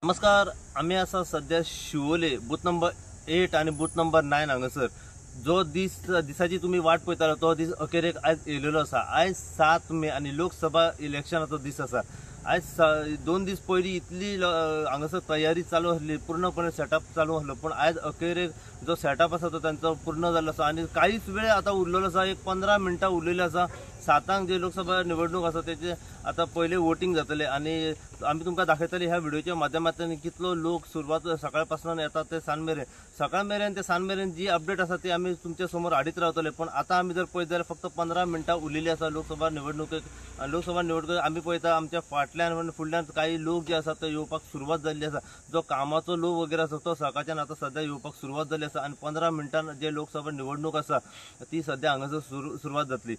नमस्कार. आम्ही असा सध्या शिवोले बूथ नंबर 8 आणि बूथ नंबर 9 हांगासर जो दिसाची तुम्ही वाट पळयतालो तो दीस अखेरेक आज येयलेलो आसा. आज 7 मे आणि लोकसभा इलेक्शनाचो दीस आसा. आज 2 दीस पयलीं इतली हांगासर तयारी चालू आसली, पूर्णपणे सेटअप चालू आसलो, पण आज अखेरेक जो सेटअप आसा तो त्यांचो पूर्ण जाल्लो आसा आणि काहीच वेळ आता उरलेलो आसा. एक 15 मिनटां उरलेली आसा. 7 जे लोकसभा निवडणूक आसा तेचे आता पहिले वोटिंग जातले आणि आम्ही तुमकां दाखयतले ह्या व्हिडिओच्या माध्यमांतल्यान कितलो लोक सुरवात सकाळपासून येतात ते सांज मेरेन. सकाळ मेरेन ते सांज मेरेन जी अपडेट आसा ती आम्ही तुमच्या समोर हाडीत रावतले. पण आता आम्ही जर पळयत जाल्यार फक्त 15 मिनटां उरलेली आसा लोकसभा निवडणुकेक. लोकसभा निवडणुकेक आम्ही पळयता आमच्या फाटल्यान आनी फुडल्यान काही लोक जे आसा ते येवपाक सुरवात जाल्ली आसा. जो कामाचो लोक वगैरे आसा तो सकाळच्यान आता सध्या येवपाक सुरवात जाल्ली आसा आणि 15 मिनटान जे लोकसभा निवडणूक आसा ती सध्या हांगासर सुरवात जातली.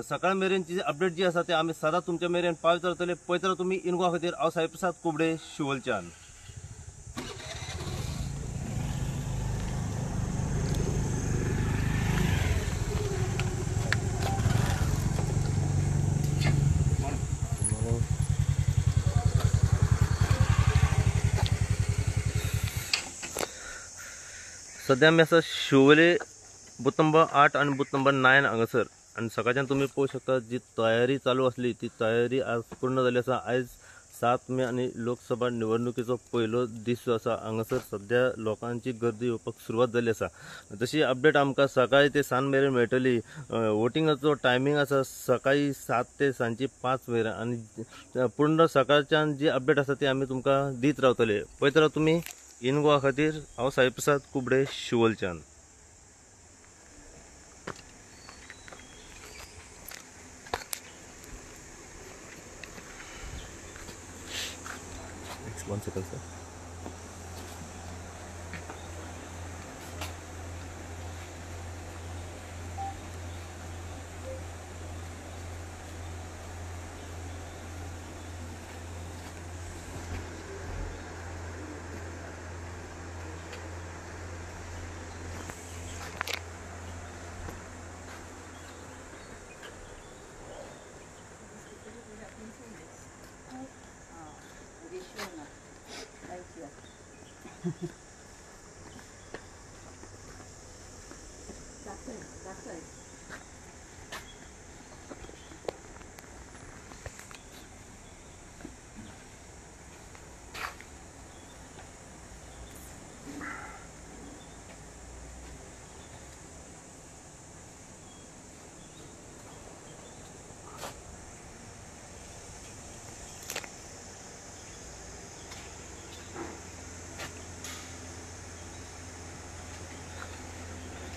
सकाळ मेरेनची अपडेट जी आसा ती आम्ही सदांच तुमच्या मेरेन पावयत रावतले. पळयत राव तुम्ही इन गोवा खातीर. हांव साईप्रसाद कुबडे, शिवोलच्यान. सध्या आम्ही असं शिवोले बूथ नंबर 8 आणि बूथ नंबर 9 हांगासर आणि सकाळच्यान तुम्ही पळोवू शकता जी तयारी चालू असली ती तयारी आज पूर्ण जाली आसा. आज 7 मे आणि लोकसभा निवडणुकीचो पयलो दीस जो आसा हांगासर सध्या लोकांची गर्दी येवपाक सुरवात जाल्ली आसा. जशी अपडेट आमकां सकाळी ते सांज मेरेन मेळटली. वोटिंगाचो टायमींग आसा सकाळी 7 ते सांजची 5 मेरेन आणि पूर्ण सकाळच्यान जी अपडेट आसा ती आमी तुमकां दीत रावतले. पळयत राव तुम्ही इन गोवा खातीर. हांव Saiprasad Kubde, शिवोलच्यान. One second, sir.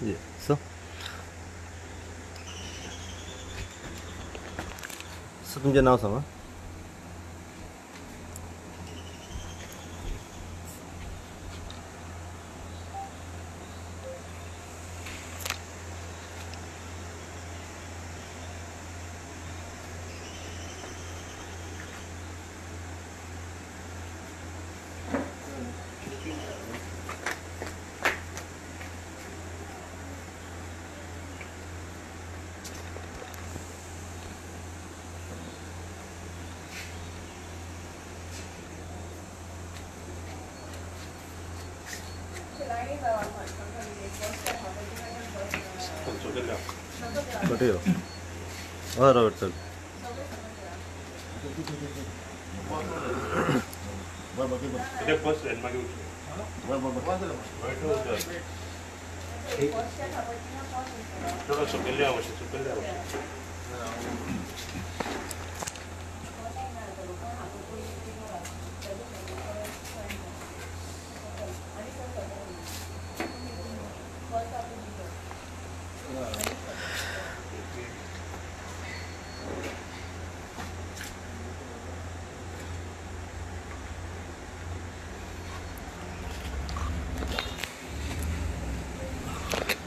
Yeah. So तुमचें नाव सांगा. Betul. Oh, Robert sir. Ini first and magi. Thora sukilya आवश्यक sukilya आवश्यक.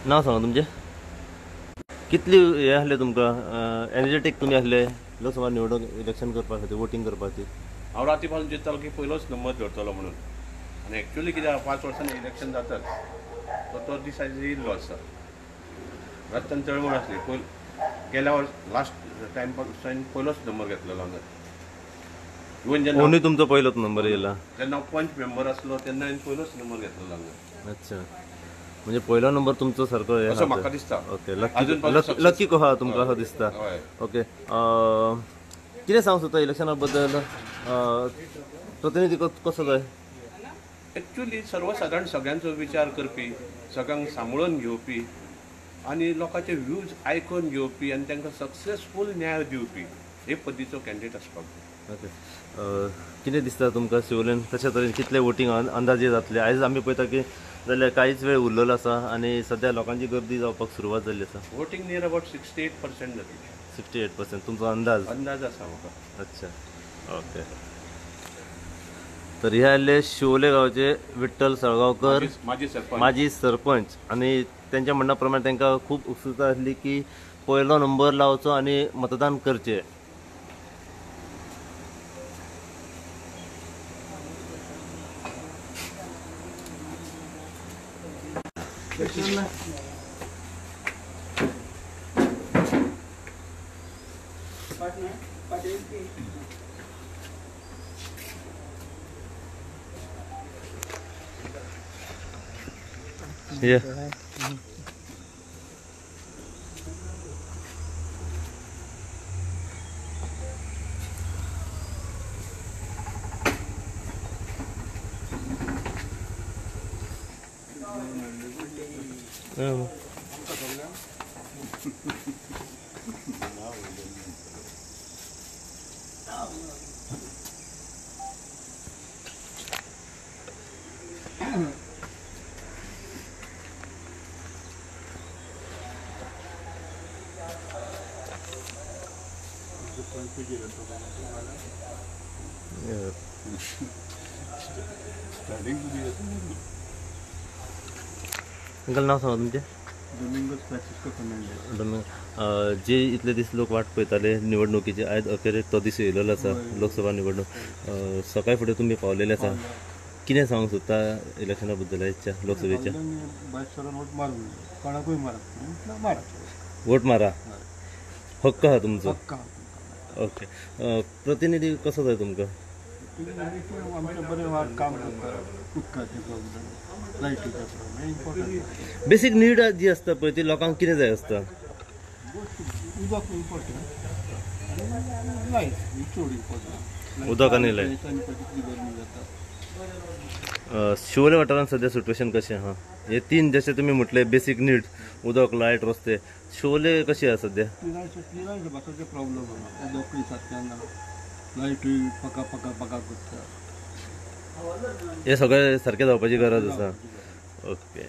नाव सांगा तुमचे. कितली हे आसले तुमकां एनर्जेटीक तुमी आसले लोकसभा निवडणूक इलेक्शन करपा खातीर वोटिंग करपा खातीर? हांव राती पासून चिंततालो की पयलोच नंबर धरतलो म्हणून. आनी एक्चुअली कित्याक 5 वर्सांनी इलेक्शन जातात तो दीस आयज येयल्लो आसा. रातच्यान चळवळ आसली. गेल्या वर्स लास्ट टायम पासून पयलोच नंबर घेतलेलो हांगा. इवन जेन्ना ओन्ली तुमचो पहिलोच नंबर येयला. जेन्ना हांव पंच मेंबर आसलो तेन्ना हांवें पयलोच नंबर घेतलो हांगा. अच्छा, म्हणजे पहिलो नंबर तुमचो सारको हे असो म्हाका दिसता. ओके, अजून पासून लकी लकी कहा तुमकां असो दिसता. हय. ओके, कितें सांगूंक सोदता इलेक्शना बद्दल? प्रतिनिधी कसो जाय? एक्चुअली सर्वसाधारण सगळ्यांचो विचार करपी, सगळ्यांक सांबाळून घेवपी आनी लोकांचे व्ह्यूज आयकून घेवपी आनी तांकां सक्सेसफूल न्याय दिवपी हे पद्धतीचो कॅन्डिडेट आसपाक जाय. ओके, कितें दिसता तुमकां शिवोलेन तशे तरेन कितले वोटींग अंदाजे जातले? आयज आमी पळयता की जाल्यार कांयच वेळ उरलेलो आसा आनी सद्या लोकांची गर्दी जावपाक सुरवात जाल्ली आसा. वोटींग नियर अबाउट 68% जातली. 68% तुमचो अंदाज? अंदाज आसा म्हाका. अच्छा, ओके. तर हे आले शिवोले गांवचे विठ्ठल सळगांवकर, माजी सरपंच, आणि त्यांच्या म्हणण्या प्रमाणे तांकां खूब उत्सुकता आसली की पयलो नंबर लावचो आणि मतदान करचे. Yeah. अंकल, नाव सांगा तुमचे? जे इतले दीस लोक वाट पळयताले निवडणुकीचे, आयज अखेरेक तो दीस येयलेलो आसा, लोकसभा निवडणूक. सकाळी फुडें तुमी पावलेले आसा. कितें सांगूंक सोदता इलेक्शना बद्दल आयजच्या लोकसभेच्या? वोट मारा, हक्क आहा तुमचो. ओके, प्रतिनिधी कसो जाय तुमकां? बेसीक नीड जी आसता पळय ती लोकांक कितें जाय आसता? उदक आनी लायट. शिवोले वाठारांत सध्या सिट्युएशन कशें आहा? हे तीन जशें तुमी म्हटले बेसीक नीड, उदक, लायट, रस्ते, शिवोले कशी आहा सध्या? हे सगळें सारकें जावपाची गरज आसा. ओके.